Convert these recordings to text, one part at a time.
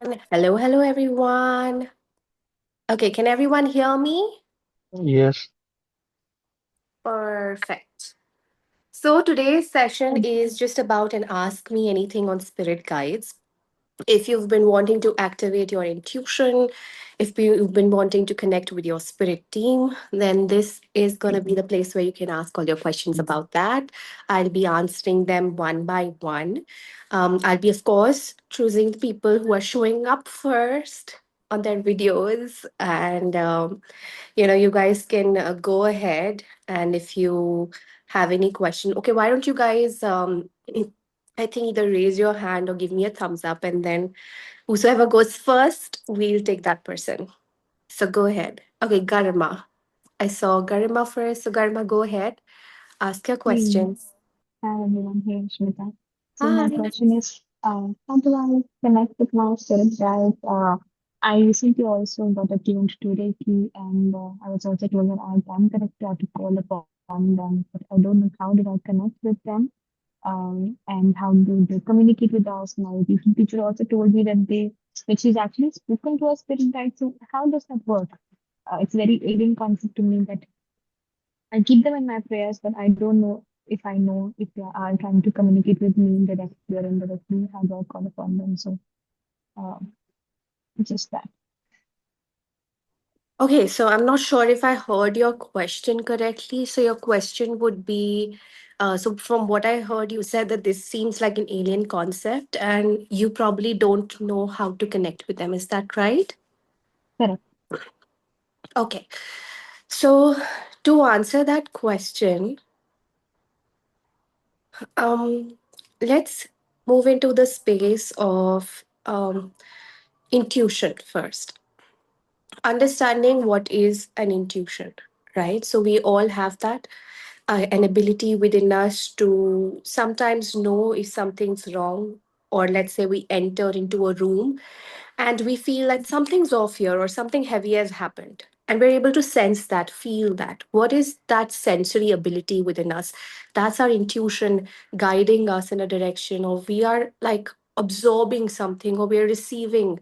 Hello, hello, everyone. Okay, can everyone hear me? Yes. Perfect. So today's session is just about an Ask Me Anything on Spirit Guides. If you've been wanting to activate your intuition, if you've been wanting to connect with your spirit team, then this is going to be the place where you can ask all your questions about that. I'll be answering them one by one. I'll be, of course, choosing the people who are showing up first on their videos. And, you guys can go ahead. And if you have any question, okay, why don't you guys, I think either raise your hand or give me a thumbs up, and then whosoever goes first, we'll take that person. So go ahead. Okay, Garima. I saw Garima first. So Garima, go ahead. Ask your Hey, questions. hi everyone, here Shmita. So my Hi. question is, how do I connect with my spirit guides? I recently also got attuned to Reiki, and I was also told that I can connect to call upon them, but I don't know how do I connect with them, and how do they communicate with us. My recent teacher also told me that she's actually spoken to a spirit guide. So how does that work? It's very alien concept to me that I keep them in my prayers, but I don't know if they are trying to communicate with me directly or indirectly. How do I call upon them? So um, just that. Okay, so I'm not sure if I heard your question correctly. So your question would be, so from what I heard, you said that this seems like an alien concept, and you probably don't know how to connect with them. Is that right? Correct. Okay. So to answer that question, um, let's move into the space of intuition first. Understanding what is an intuition, right? So we all have that an ability within us to sometimes know if something's wrong, or let's say we enter into a room and we feel like something's off here or something heavy has happened, and we're able to sense that, feel that. What is that sensory ability within us? That's our intuition guiding us in a direction, or we are like absorbing something, or we're receiving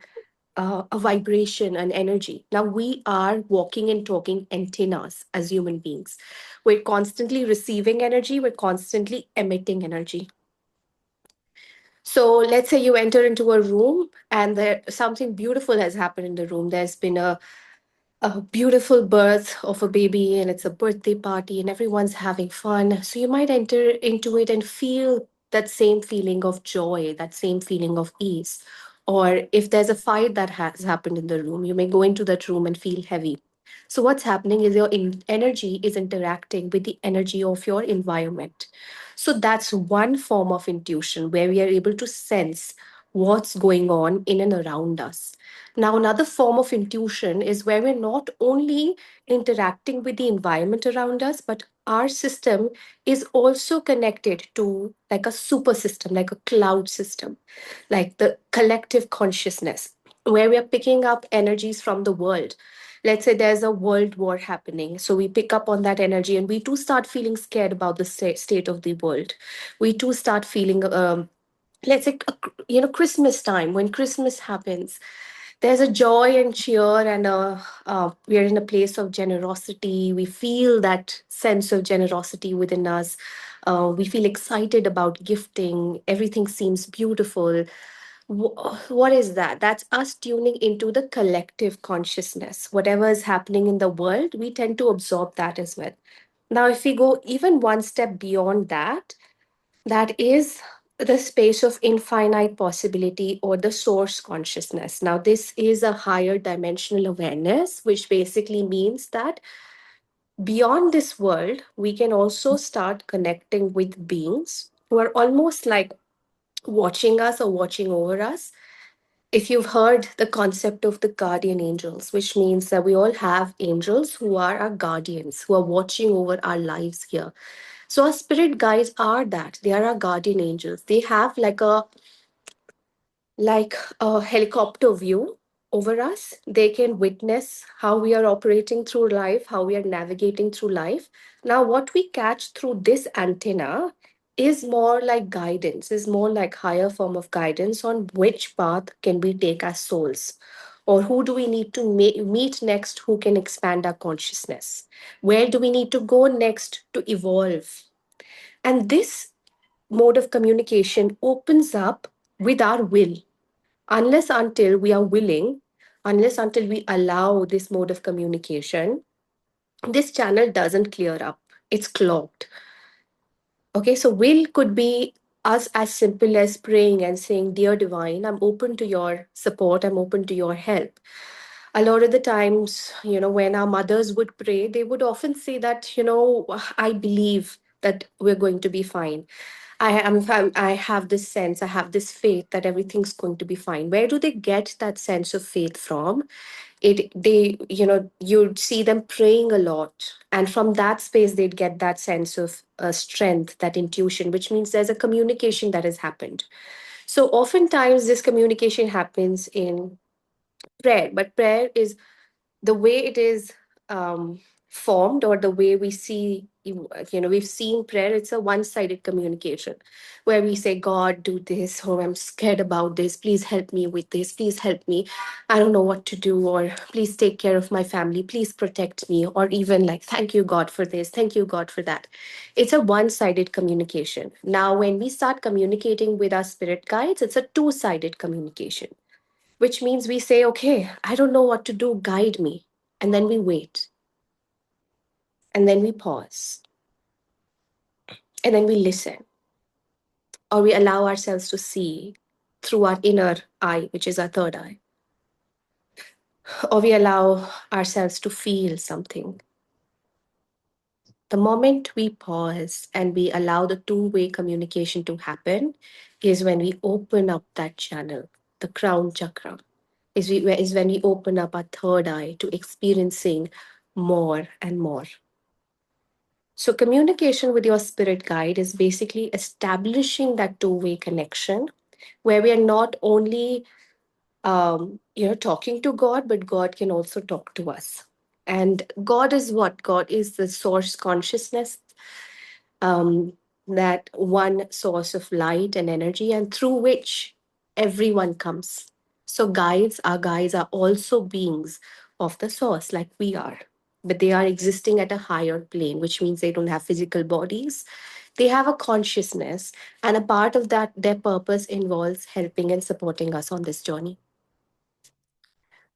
a vibration, an energy. Now, we are walking and talking antennas as human beings. We're constantly receiving energy, we're constantly emitting energy. So, let's say you enter into a room and there something beautiful has happened in the room. There's been a beautiful birth of a baby, and it's a birthday party and everyone's having fun. So you might enter into it and feel that same feeling of joy, that same feeling of ease. Or if there's a fight that has happened in the room, you may go into that room and feel heavy. So what's happening is your energy is interacting with the energy of your environment. So that's one form of intuition where we are able to sense what's going on in and around us. Now, another form of intuition is where we're not only interacting with the environment around us, but our system is also connected to like a super system, like a cloud system, like the collective consciousness, where we are picking up energies from the world. Let's say there's a world war happening. So we pick up on that energy and we too start feeling scared about the state of the world. We too start feeling, let's say, Christmas time, when Christmas happens, there's a joy and cheer, and we are in a place of generosity. We feel that sense of generosity within us. We feel excited about gifting. Everything seems beautiful. What is that? That's us tuning into the collective consciousness. Whatever is happening in the world, we tend to absorb that as well. Now, if we go even one step beyond that, that is the space of infinite possibility, or the source consciousness. Now, this is a higher dimensional awareness, which basically means that beyond this world, we can also start connecting with beings who are almost like watching us or watching over us. If you've heard the concept of the guardian angels, which means that we all have angels who are our guardians, who are watching over our lives here. So our spirit guides are that. They are our guardian angels. They have like a helicopter view over us. They can witness how we are operating through life, how we are navigating through life. Now, what we catch through this antenna is more like guidance, is more like higher form of guidance on which path can we take as souls, or who do we need to meet next who can expand our consciousness, where do we need to go next to evolve. And this mode of communication opens up with our will. Unless until we are willing, unless until we allow this mode of communication, this channel doesn't clear up, it's clogged. Okay, so will could be us as simple as praying and saying, Dear Divine, I'm open to your support, I'm open to your help. A lot of the times, when our mothers would pray, they would often say that, I believe that we're going to be fine. I have this sense, I have this faith that everything's going to be fine. Where do they get that sense of faith from? You'd see them praying a lot, and from that space they'd get that sense of strength, that intuition, which means there's a communication that has happened. So oftentimes this communication happens in prayer, but prayer is the way it is formed, or the way we see, we've seen prayer, it's a one-sided communication where we say, God, do this, or I'm scared about this, please help me with this, please help me, I don't know what to do, or please take care of my family, please protect me, or even like, thank you God for this, thank you God for that. It's a one-sided communication. Now when we start communicating with our spirit guides, it's a two-sided communication, which means we say, okay, I don't know what to do, guide me. And then we wait. And then we pause. And then we listen. Or we allow ourselves to see through our inner eye, which is our third eye. Or we allow ourselves to feel something. The moment we pause and we allow the two-way communication to happen is when we open up that channel, the crown chakra. Is when we open up our third eye to experiencing more and more. So, communication with your spirit guide is basically establishing that two-way connection where we are not only, talking to God, but God can also talk to us. And God is what? God is the source consciousness, um, that one source of light and energy, and through which everyone comes. So, our guides are also beings of the source, like we are, but they are existing at a higher plane, which means they don't have physical bodies. They have a consciousness, and a part of that, their purpose involves helping and supporting us on this journey.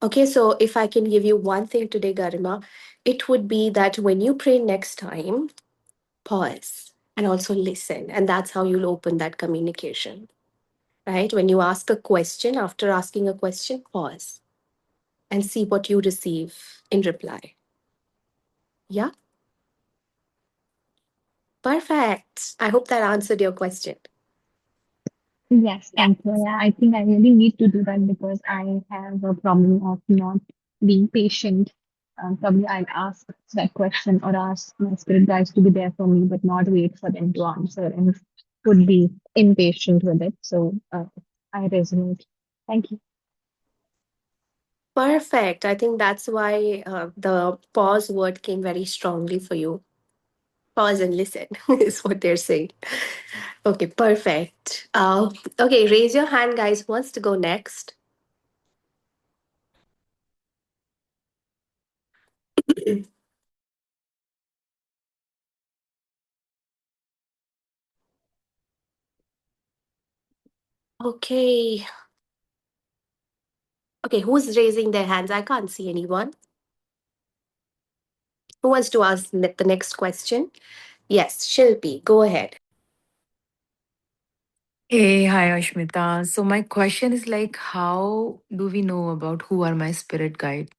Okay, so if I can give you one thing today, Garima, it would be that when you pray next time, pause and also listen. And that's how you'll open that communication, right? When you ask a question, after asking a question, pause and see what you receive in reply. Yeah, perfect. I hope that answered your question. Yes, thank you. Yeah, I think I really need to do that because I have a problem of not being patient. Probably I'll ask that question or ask my spirit guides to be there for me, but not wait for them to answer and would be impatient with it. So I resonate. Thank you. Perfect. I think that's why the pause word came very strongly for you. Pause and listen is what they're saying. Okay, perfect. Okay, raise your hand, guys. Who wants to go next? Okay. Okay, who's raising their hands? I can't see anyone. Who wants to ask the next question? Yes, Shilpi, go ahead. Hey, hi Ashmita. So my question is like, how do we know about who are my spirit guide?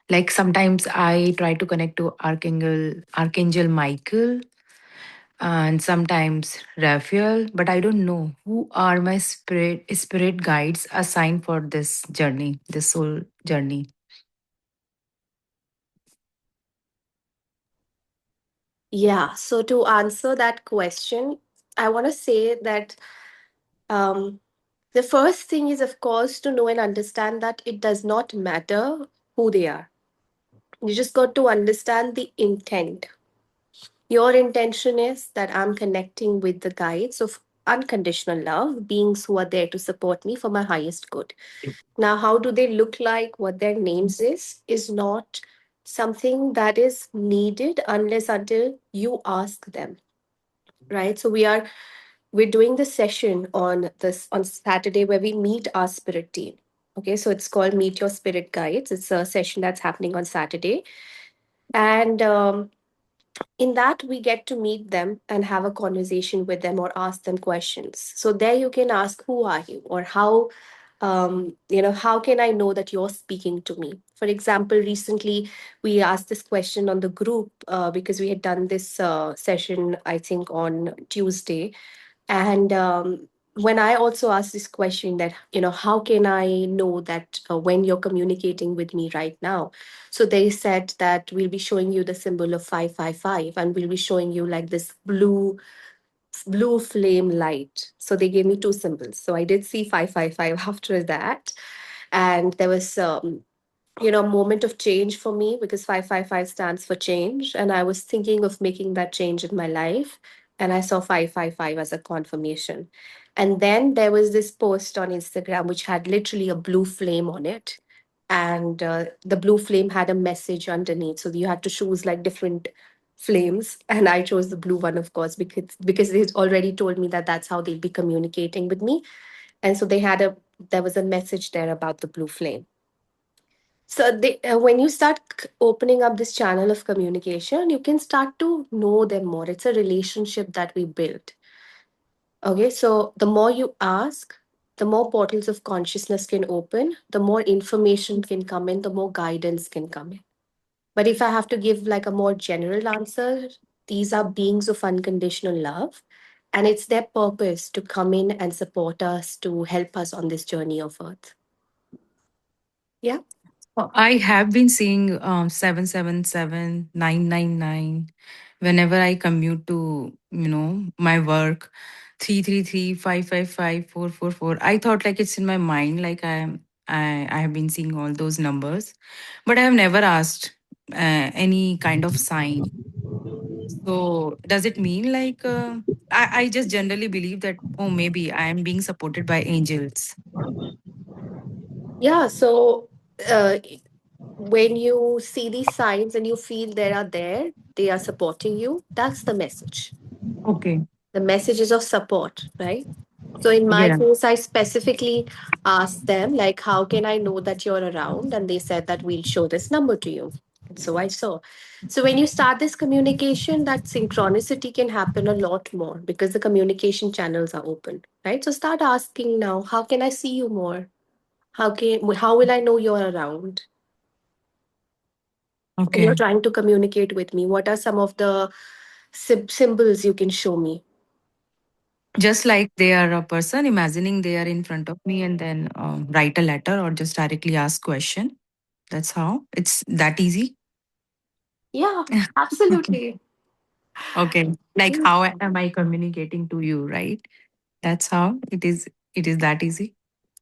Like sometimes I try to connect to Archangel Michael and sometimes Raphael, but I don't know who are my spirit guides assigned for this journey, this soul journey. Yeah, so to answer that question, I want to say that um, the first thing is, of course, to know and understand that it does not matter who they are. You just got to understand the intent. Your intention is that I'm connecting with the guides of unconditional love, beings who are there to support me for my highest good. Now, how do they look like? What their names is not something that is needed unless until you ask them, right? So we're doing this session on Saturday where we meet our spirit team. Okay, so it's called Meet Your Spirit Guides. It's a session that's happening on Saturday, and in that we get to meet them and have a conversation with them or ask them questions. So there you can ask, who are you, or how how can I know that you're speaking to me? For example, recently we asked this question on the group because we had done this session, I think, on Tuesday. And when I also asked this question that, how can I know that when you're communicating with me right now? So they said that we'll be showing you the symbol of 555, and we'll be showing you like this blue flame light. So they gave me two symbols. So I did see 555 after that. And there was moment of change for me because 555 stands for change, and I was thinking of making that change in my life, and I saw 555 as a confirmation. And then there was this post on Instagram which had literally a blue flame on it, and the blue flame had a message underneath, so you had to choose like different flames, and I chose the blue one, of course, because they already told me that that's how they'd be communicating with me. And so there was a message there about the blue flame. So when you start opening up this channel of communication, you can start to know them more. It's a relationship that we build. Okay, so the more you ask, the more portals of consciousness can open, the more information can come in, the more guidance can come in. But if I have to give like a more general answer, these are beings of unconditional love. And it's their purpose to come in and support us, to help us on this journey of earth. Yeah. I have been seeing 777 whenever I commute to, my work. 333 555 444. I thought like it's in my mind, like I have been seeing all those numbers, but I have never asked any kind of sign. So does it mean like I just generally believe that, oh, maybe I am being supported by angels. Yeah. So uh, when you see these signs and you feel they are supporting you, that's the message. Okay. The message is of support, right? So in my Yeah. case, I specifically asked them, like, how can I know that you're around? And they said that we'll show this number to you. And so I saw. So when you start this communication, that synchronicity can happen a lot more because the communication channels are open, right? So start asking now, how can I see you more? How will I know you're around? When you're Okay. trying to communicate with me, what are some of the symbols you can show me? Just like they are a person, imagining they are in front of me and then write a letter or just directly ask question. That's how it's that easy. Yeah, Okay. absolutely. Okay. Like how am I communicating to you, right? That's how it is. It is that easy.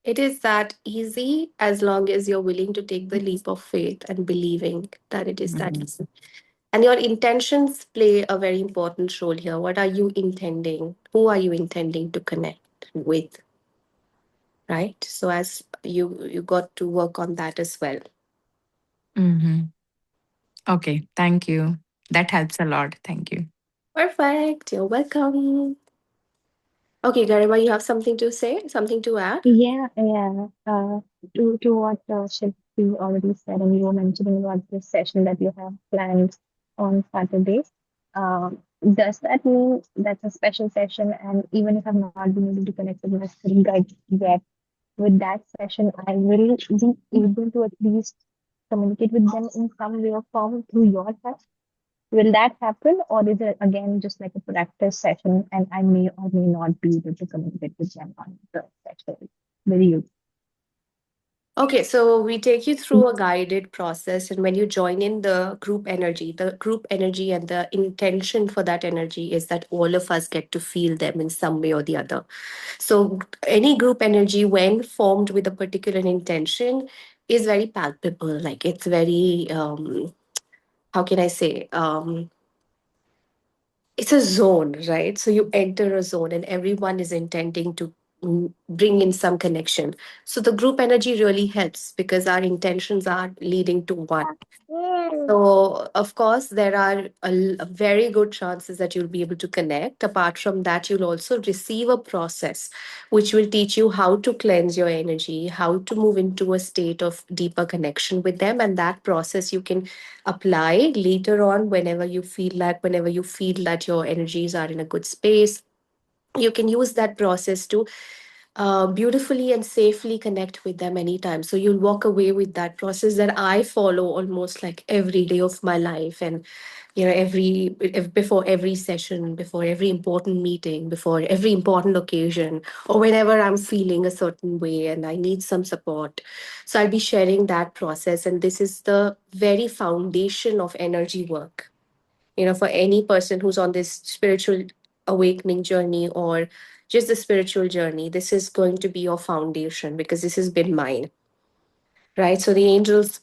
It is that easy as long as you're willing to take the leap of faith and believing that it is that Mhm. easy. And your intentions play a very important role here. What are you intending? Who are you intending to connect with? Right? So as you got to work on that as well. Mhm. Okay. Thank you. That helps a lot. Thank you. Perfect. You're welcome. Okay, Garima, you have something to say? Something to add? Yeah, yeah. To what Shilpi already said, and you were mentioning about this session that you have planned on Saturday. Does that mean that's a special session? And even if I've not been able to connect with my spirit guide yet, with that session, I will be able to at least communicate with them in some way or form through your touch. Will that happen, or is it again just like a practice session and I may or may not be able to communicate with them on the session with you? Okay, so we take you through a guided process, and when you join in the group energy and the intention for that energy is that all of us get to feel them in some way or the other. So, any group energy, when formed with a particular intention, is very palpable. Like it's very, how can I say? it's a zone, right? So you enter a zone and everyone is intending to bring in some connection. So the group energy really helps because our intentions are leading to one. So, of course, there are very good chances that you'll be able to connect. Apart from that, you'll also receive a process which will teach you how to cleanse your energy, how to move into a state of deeper connection with them. And that process you can apply later on whenever you feel that your energies are in a good space. You can use that process to beautifully and safely connect with them anytime. So you'll walk away with that process that I follow almost like every day of my life. And, before every session, before every important meeting, before every important occasion, or whenever I'm feeling a certain way and I need some support. So I'll be sharing that process. And this is the very foundation of energy work, for any person who's on this spiritual awakening journey or just the spiritual journey. This is going to be your foundation because this has been mine, right? So the angels,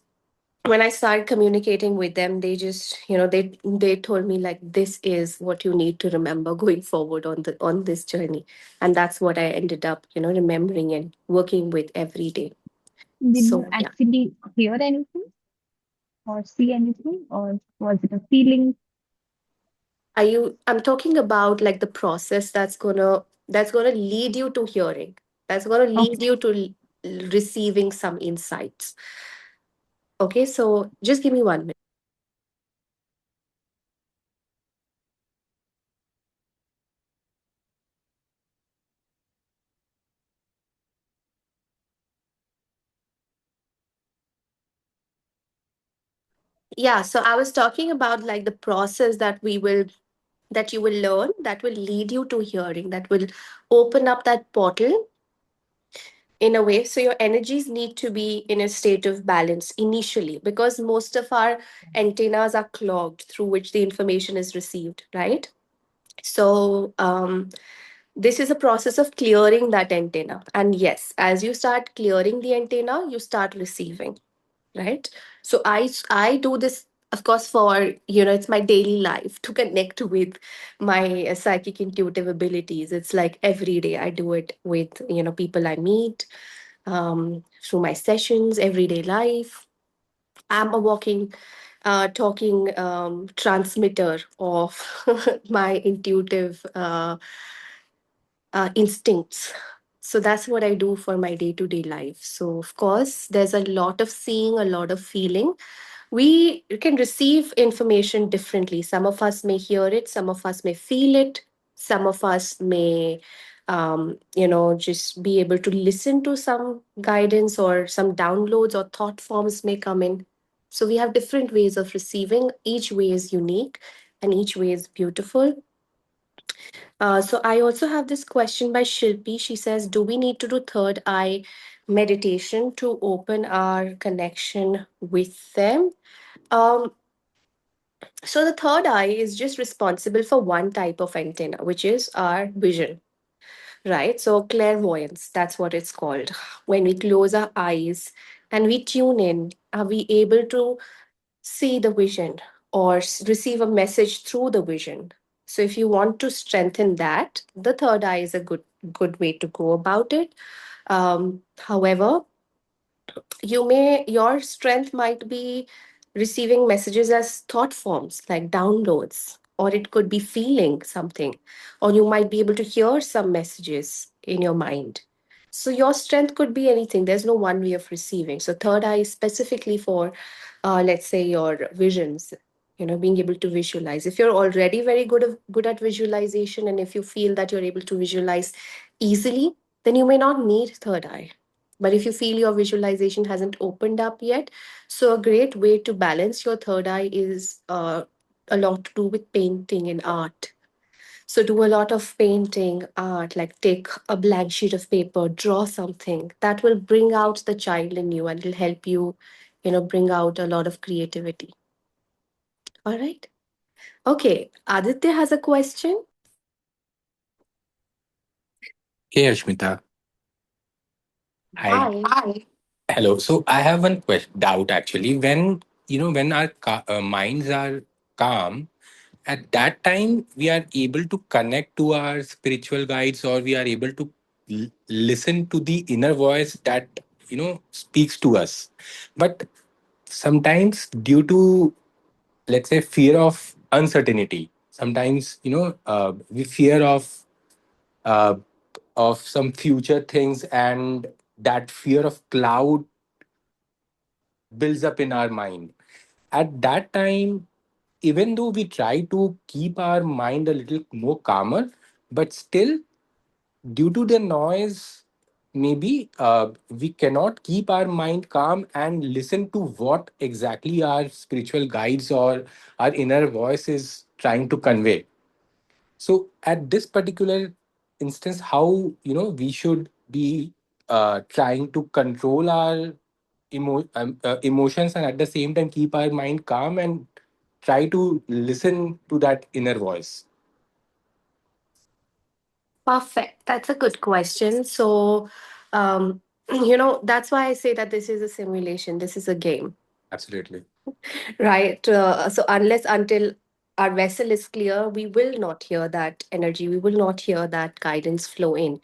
when I started communicating with them, they just, they told me like, this is what you need to remember going forward on this journey. And that's what I ended up, remembering and working with every day. Did you So yeah. actually hear anything or see anything, or was it a feeling? I'm talking about like the process that's gonna lead you to hearing. That's gonna lead Okay. you to receiving some insights. Okay, so just give me 1 minute. Yeah, so I was talking about like the process that you will learn, that will lead you to hearing, that will open up that portal in a way. So your energies need to be in a state of balance initially because most of our antennas are clogged through which the information is received, right? So this is a process of clearing that antenna. And yes, as you start clearing the antenna, you start receiving, right? So I do this, of course, for, it's my daily life to connect with my psychic intuitive abilities. It's like every day I do it with, people I meet, through my sessions, everyday life. I'm a walking, talking transmitter of my intuitive instincts. So that's what I do for my day to day life. So, of course, there's a lot of seeing, a lot of feeling. We can receive information differently. Some of us may hear it, some of us may feel it, some of us may, just be able to listen to some guidance or some downloads or thought forms may come in. So, we have different ways of receiving. Each way is unique and each way is beautiful. So I also have this question by Shilpi. She says, do we need to do third eye meditation to open our connection with them? Um, so the third eye is just responsible for one type of antenna, which is our vision, right? So clairvoyance, that's what it's called. When we close our eyes and we tune in, are we able to see the vision or receive a message through the vision? So if you want to strengthen that, the third eye is a good way to go about it. However, your strength might be receiving messages as thought forms like downloads, or it could be feeling something, or you might be able to hear some messages in your mind. So your strength could be anything. There's no one way of receiving. So third eye is specifically for, let's say, your visions, being able to visualize. If you're already very good at visualization, and if you feel that you're able to visualize easily, then you may not need third eye. But if you feel your visualization hasn't opened up yet, so a great way to balance your third eye is a lot to do with painting and art. So do a lot of painting, art, like take a blank sheet of paper, draw something that will bring out the child in you and will help you, bring out a lot of creativity. All right. Okay. Aditya has a question. Hey Ashmita, hi. Hi. Hello. So I have one question, doubt actually. When when our minds are calm, at that time we are able to connect to our spiritual guides, or we are able to listen to the inner voice that speaks to us. But sometimes, due to, let's say, fear of uncertainty, sometimes we fear uh, of some future things, and that fear of cloud builds up in our mind. At that time, even though we try to keep our mind a little more calmer, but still, due to the noise, maybe we cannot keep our mind calm and listen to what exactly our spiritual guides or our inner voice is trying to convey. So at this particular instance, how we should be trying to control our emotions, and at the same time keep our mind calm and try to listen to that inner voice. Perfect. That's a good question. So, that's why I say that this is a simulation, this is a game. Absolutely. Right. So unless until our vessel is clear, we will not hear that energy. We will not hear that guidance flow in.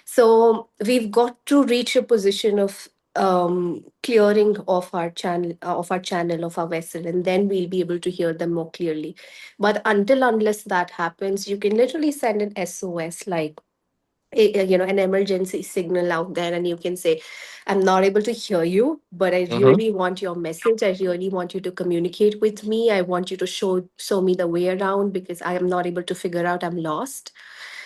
So we've got to reach a position of clearing of our vessel, and then we'll be able to hear them more clearly. But unless that happens, you can literally send an SOS, like an emergency signal out there, and you can say, I'm not able to hear you, but I Mm-hmm. really want your message. I really want you to communicate with me. I want you to show me the way around, because I am not able to figure out, I'm lost.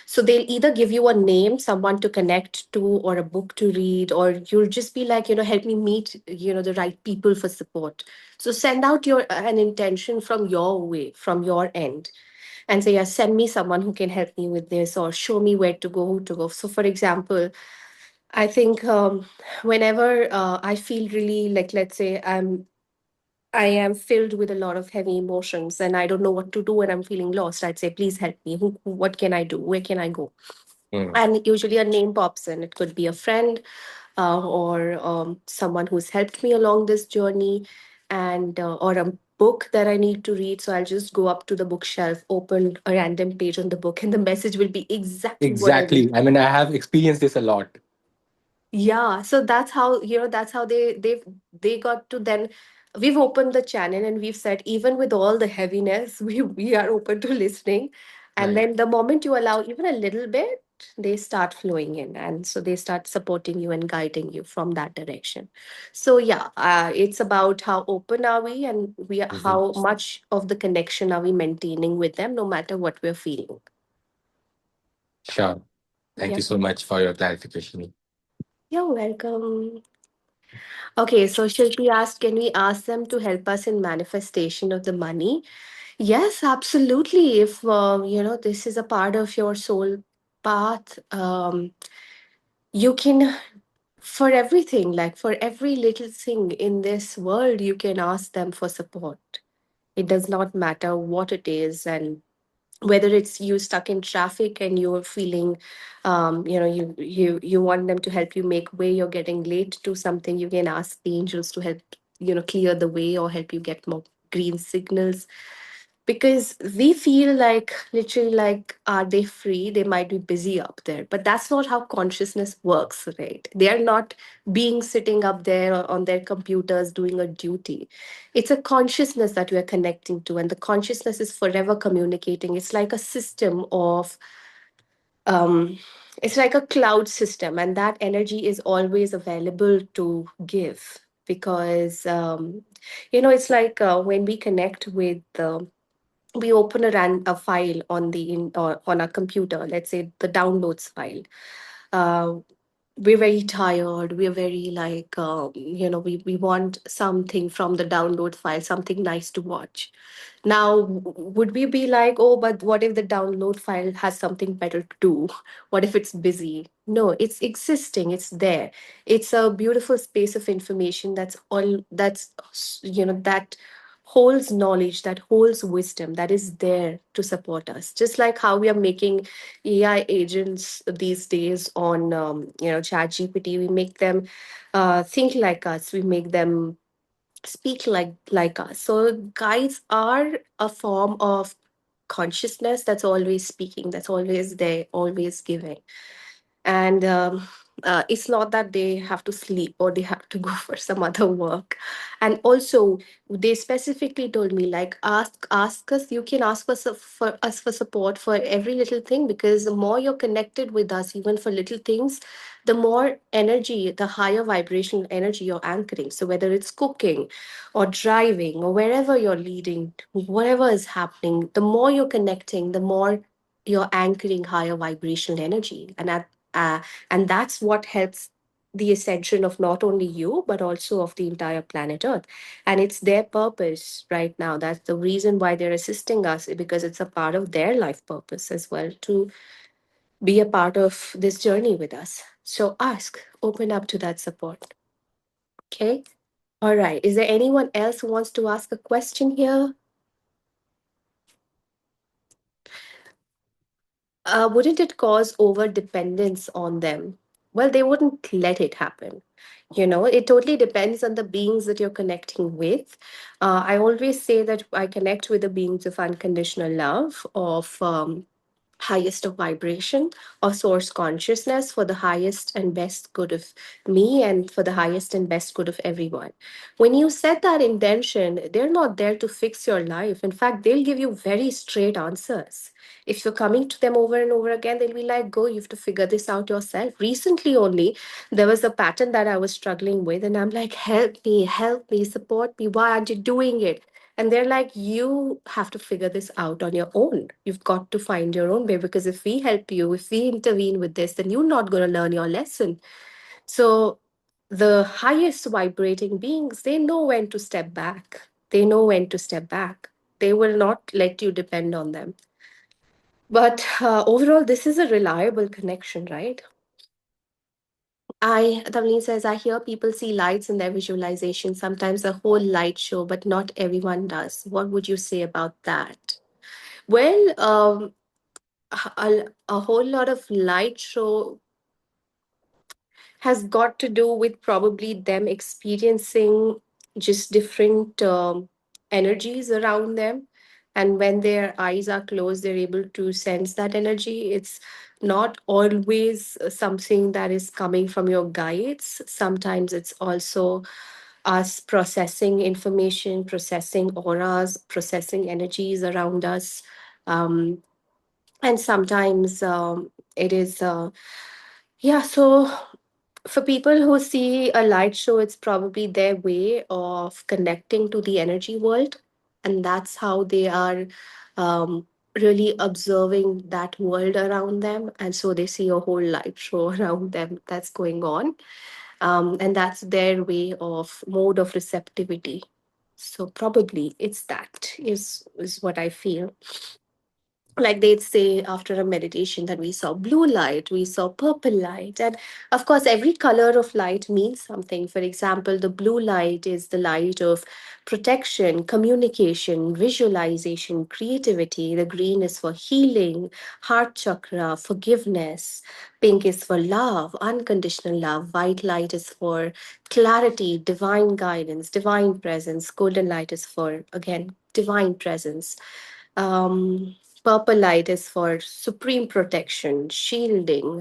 So they'll either give you a name, someone to connect to, or a book to read, or you'll just be like, help me meet the right people for support. So send out your an intention from your way, from your end, and say, yeah, send me someone who can help me with this, or show me where to go, who to go. So for example, I think whenever I feel really, like, let's say I am filled with a lot of heavy emotions and I don't know what to do and I'm feeling lost, I'd say, please help me. What can I do? Where can I go? Mm. And usually a name pops in. It could be a friend, or someone who's helped me along this journey, and or a book that I need to read. So I'll just go up to the bookshelf, open a random page on the book, and the message will be exactly what I Exactly. need. I mean, I have experienced this a lot. Yeah, so that's how, that's how they got to then. We've opened the channel and we've said, even with all the heaviness, we are open to listening. And Right. then the moment you allow even a little bit, they start flowing in, and so they start supporting you and guiding you from that direction. So yeah, it's about how open are we, and Mhm. how much of the connection are we maintaining with them, no matter what we're feeling. Sure. Thank Yeah, you so much for your clarification. you're welcome. Okay, so Shilpi asked, can we ask them to help us in manifestation of the money? Yes, absolutely. If this is a part of your soul path, you can, for everything, like for every little thing in this world, you can ask them for support. It does not matter what it is, and whether it's you stuck in traffic and you're feeling, you want them to help you make way, you're getting late to something, you can ask the angels to help clear the way, or help you get more green signals. Because we feel like, literally, like, are they free, they might be busy up there, but that's not how consciousness works, right? They are not being sitting up there on their computers doing a duty. It's a consciousness that we are connecting to, and the consciousness is forever communicating. It's like a system of, um it's like a cloud system, and that energy is always available to give. Because it's like, when we connect with, we open a file on on our computer, let's say the downloads file. uh, we're very tired, we're very like, we want something from the download file, something nice to watch. Now, would we be like, oh, but what if the download file has something better to do? What if it's busy? No, it's existing, it's there. It's a beautiful space of information that holds knowledge, that holds wisdom, that is there to support us. Just like how we are making AI agents these days on, Chat GPT. We make them think like us. We make them speak like us. So guides are a form of consciousness that's always speaking, that's always there, always giving. And it's not that they have to sleep or they have to go for some other work. And also, they specifically told me, like, ask us. You can ask for us for support for every little thing, because the more you're connected with us, even for little things, the more energy, the higher vibrational energy you're anchoring. So whether it's cooking or driving or wherever you're leading, whatever is happening, the more you're connecting, the more you're anchoring higher vibrational energy. Uh, and that's what helps the ascension of not only you, but also of the entire planet Earth. And it's their purpose right now. That's the reason why they're assisting us, because it's a part of their life purpose as well to be a part of this journey with us. So ask, open up to that support. Okay. All right. Is there anyone else who wants to ask a question here? Wouldn't it cause over dependence on them? Well, they wouldn't let it happen. It totally depends on the beings that you're connecting with. I always say that I connect with the beings of unconditional love, of highest of vibration, of source consciousness, for the highest and best good of me and for the highest and best good of everyone. When you set that intention, they're not there to fix your life. In fact, they'll give you very straight answers. If you're coming to them over and over again, they'll be like, go, you have to figure this out yourself. Recently only, there was a pattern that I was struggling with, and I'm like, help me, support me. Why aren't you doing it? And they're like, you have to figure this out on your own. You've got to find your own way, because if we help you, if we intervene with this, then you're not going to learn your lesson. So the highest vibrating beings, they know when to step back. They know when to step back. They will not let you depend on them. But overall, this is a reliable connection, right? Tavleen says, I hear people see lights in their visualization, sometimes a whole light show, but not everyone does. What would you say about that? Well, a whole lot of light show has got to do with probably them experiencing just different energies around them. And when their eyes are closed, they're able to sense that energy. It's not always something that is coming from your guides. Sometimes it's also us processing information, processing auras, processing energies around us. Um, and sometimes it is, yeah, so for people who see a light show, it's probably their way of connecting to the energy world. And that's how they are really observing that world around them. And so they see a whole light show around them that's going on. And that's their way of mode of receptivity. So probably it's that is what I feel. Like they'd say after a meditation that we saw blue light, we saw purple light. And of course, every color of light means something. For example, the blue light is the light of protection, communication, visualization, creativity. The green is for healing, heart chakra, forgiveness. Pink is for love, unconditional love. White light is for clarity, divine guidance, divine presence. Golden light is for, again, divine presence. Purple light is for supreme protection, shielding,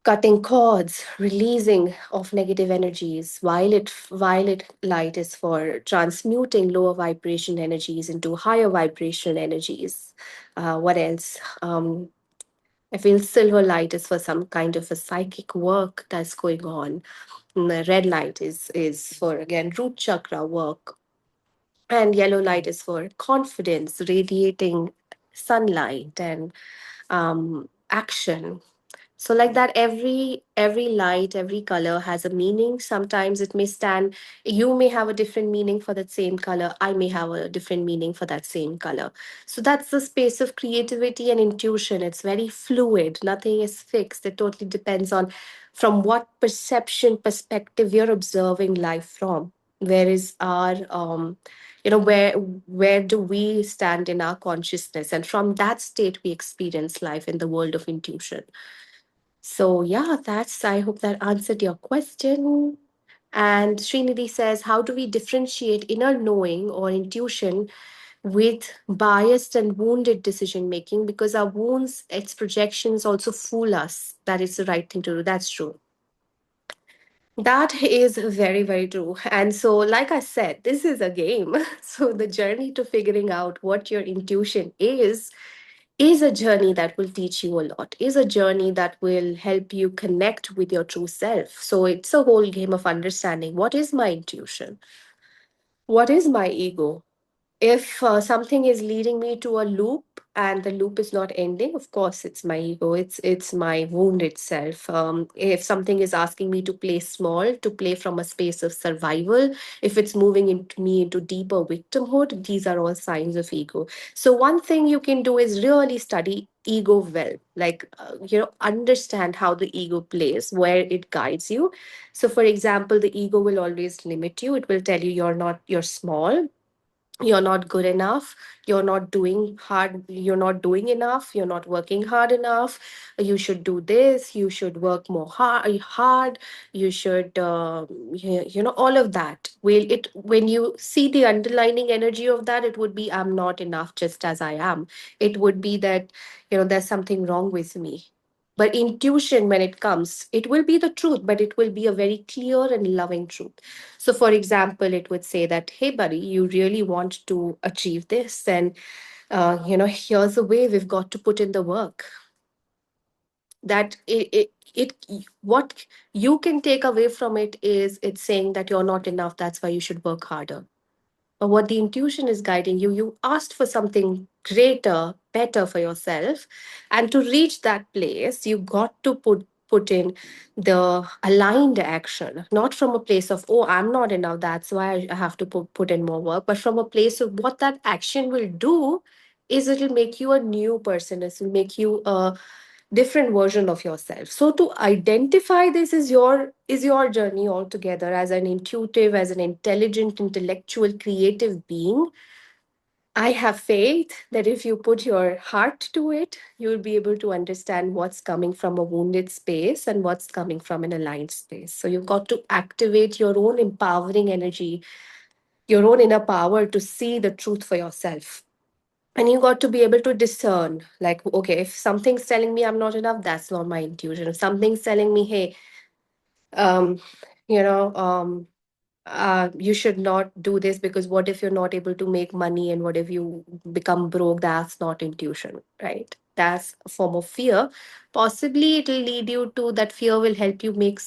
cutting cords, releasing of negative energies. Violet light is for transmuting lower vibration energies into higher vibration energies. What else? I feel silver light is for some kind of a psychic work that's going on. The red light is for, again, root chakra work, and yellow light is for confidence, radiating sunlight and action. So like that, every light, every color has a meaning. Sometimes it may stand, you may have a different meaning for that same color, I may have a different meaning for that same color. So that's the space of creativity and intuition. It's very fluid, nothing is fixed. It totally depends on from what perception perspective you're observing life from. Where is our where do we stand in our consciousness, and from that state we experience life in the world of intuition. So yeah, I hope that answered your question. And Srinidhi says, how do we differentiate inner knowing or intuition with biased and wounded decision making, because our wounds, its projections also fool us that it's the right thing to do. That's true. That is very, very true. And so, like I said, this is a game. So, the journey to figuring out what your intuition is a journey that will teach you a lot, is a journey that will help you connect with your true self. So, it's a whole game of understanding what is my intuition? What is my ego? If something is leading me to a loop and the loop is not ending, of course it's my ego, it's my wound itself. If something is asking me to play small, to play from a space of survival, if it's moving into me into deeper victimhood, these are all signs of ego. So one thing you can do is really study ego well, like understand how the ego plays, where it guides you. So for example, the ego will always limit you. It will tell you you're small, you're not good enough, you're not doing enough, you're not working hard enough, you should do this, you should work more hard, you should all of that. When you see the underlining energy of that, it would be I'm not enough just as I am. It would be that there's something wrong with me. But intuition, when it comes, it will be the truth, but it will be a very clear and loving truth. So, for example, it would say that, hey, buddy, you really want to achieve this. And, here's the way we've got to put in the work. That what you can take away from it is it's saying that you're not enough. That's why you should work harder. But what the intuition is guiding you, you asked for something greater, better for yourself. And to reach that place, you got to put in the aligned action, not from a place of, oh, I'm not enough, that's why I have to put in more work, but from a place of what that action will do is it'll make you a new person. It will make you a different version of yourself. So to identify this is your journey altogether, as an intuitive, as an intelligent, intellectual, creative being. I have faith that if you put your heart to it, you'll be able to understand what's coming from a wounded space and what's coming from an aligned space. So you've got to activate your own empowering energy, your own inner power to see the truth for yourself. And you got to be able to discern, like, okay, if something's telling me I'm not enough, that's not my intuition. If something's telling me, hey, um you know you should not do this, because what if you're not able to make money, and what if you become broke? That's not intuition, right? That's a form of fear. Possibly it'll lead you to that. Fear will help you make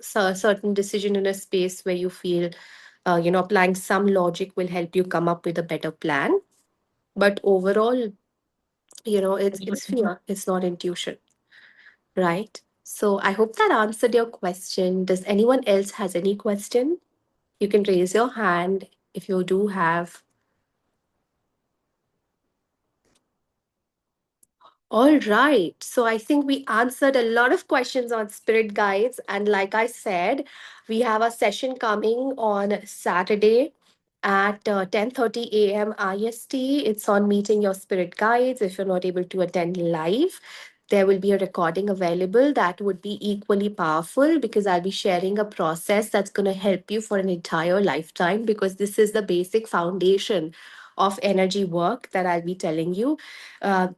certain decision in a space where you feel applying some logic will help you come up with a better plan. But overall, it's fear, it's not intuition, right? So I hope that answered your question. Does anyone else has any question? You can raise your hand if you do have. All right. So I think we answered a lot of questions on spirit guides. And like I said, we have a session coming on Saturday at 10:30 a.m. IST. It's on meeting your spirit guides. If you're not able to attend live, there will be a recording available that would be equally powerful, because I'll be sharing a process that's going to help you for an entire lifetime, because this is the basic foundation of energy work that I'll be telling you.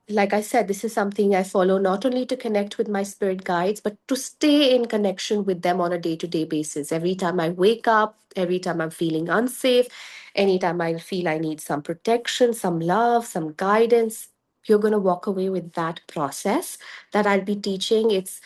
Like I said, this is something I follow not only to connect with my spirit guides, but to stay in connection with them on a day to day basis. Every time I wake up, every time I'm feeling unsafe, anytime I feel I need some protection, some love, some guidance, you're going to walk away with that process that I'll be teaching. It's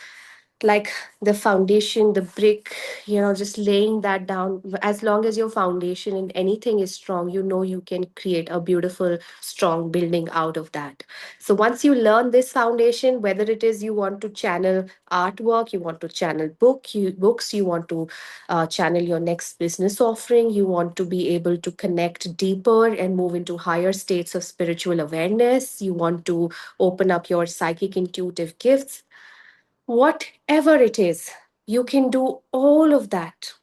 like the foundation, the brick, just laying that down. As long as your foundation in anything is strong, you can create a beautiful, strong building out of that. So once you learn this foundation, whether it is you want to channel artwork, you want to channel books, you want to channel your next business offering, you want to be able to connect deeper and move into higher states of spiritual awareness, you want to open up your psychic intuitive gifts, whatever it is, you can do all of that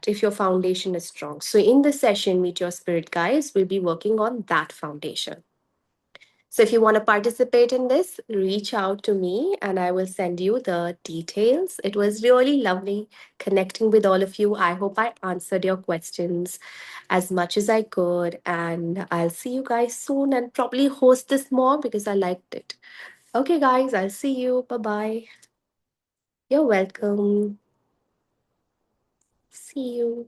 if your foundation is strong. So in the session, Meet Your Spirit Guides, we'll be working on that foundation. So if you want to participate in this, reach out to me and I will send you the details. It was really lovely connecting with all of you. I hope I answered your questions as much as I could. And I'll see you guys soon and probably host this more because I liked it. Okay, guys, I'll see you. Bye bye. You're welcome. See you.